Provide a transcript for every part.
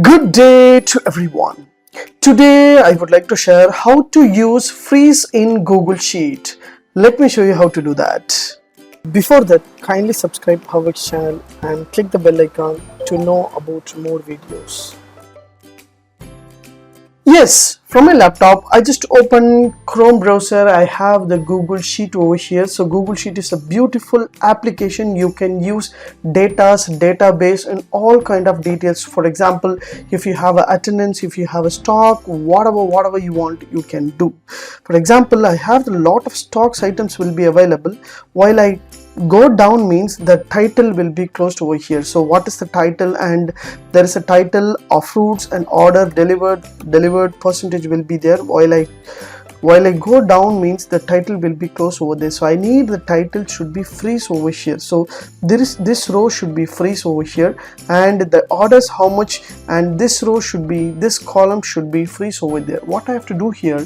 Good day to everyone. Today I would like to share how to use freeze in Google Sheet. Let me show you how to do that. Before that, kindly subscribe HowXT channel and click the bell icon to know about more videos. Yes, from my laptop, I just open Chrome browser. I have the Google Sheet over here. So Google Sheet is a beautiful application. You can use database and all kind of details. For example, if you have a attendance, if you have a stock, whatever you want, you can do. For example, I have a lot of stocks items will be available. While I go down means the title will be closed over here. So what is the title? And there is a title of fruits and order delivered percentage will be there. While I go down means the title will be closed over there. So I need the title should be freeze over here. So this row should be freeze over here, and the orders how much, and this row should be, this column should be freeze over there. What I have to do here,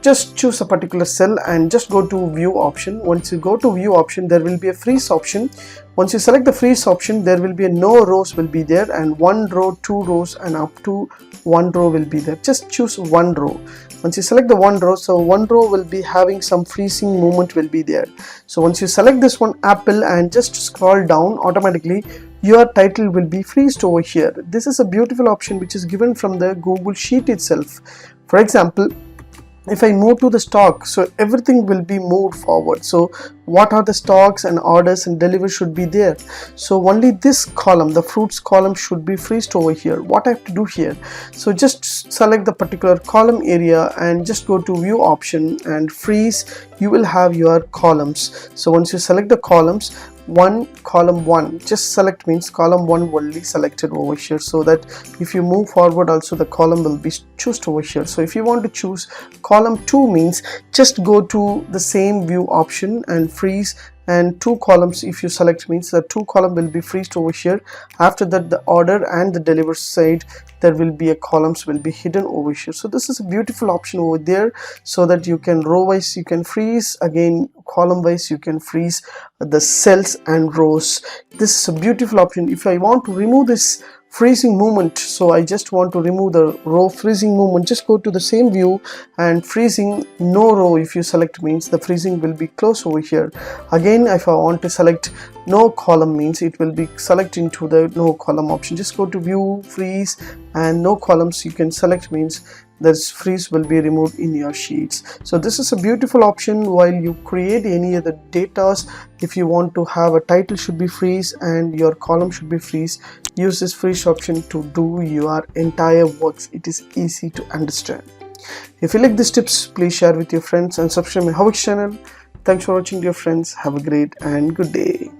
just choose a particular cell and just go to view option. Once you go to view option, there will be a freeze option. Once you select the freeze option, there will be a no rows will be there, and one row, two rows, and up to one row will be there. Just choose one row. Once you select the one row, so one row will be having some freezing movement will be there. So once you select this one apple and just scroll down, automatically your title will be freezed over here. This is a beautiful option which is given from the Google Sheet itself. For example, if I move to the stock, so everything will be moved forward. So what are the stocks and orders and delivery should be there. So only this column, the fruits column, should be freezed over here. What I have to do here, so just select the particular column area and just go to view option and freeze. You will have your columns. So once you select the columns, column 1, just select means column 1 only selected over here, so that if you move forward also the column will be chosen over here. So if you want to choose column 2 means just go to the same view option and freeze, and 2 columns if you select means the 2 column will be freezed over here. After that, the order and the deliver side, there will be a columns will be hidden over here. So this is a beautiful option over there, so that you can row wise you can freeze, again column wise you can freeze the cells and rows. This is a beautiful option. If I want to remove this freezing movement, so I just want to remove the row freezing movement, just go to the same view and freezing no row. If you select means the freezing will be closed over here. Again, if I want to select no column means it will be select into the no column option. Just go to view, freeze, and no columns you can select means this freeze will be removed in your sheets. So this is a beautiful option while you create any other datas. If you want to have a title should be freeze and your column should be freeze, use this freeze option to do your entire works. It is easy to understand. If you like these tips, please share with your friends and subscribe my HowXT channel. Thanks for watching, dear friends. Have a great and good day.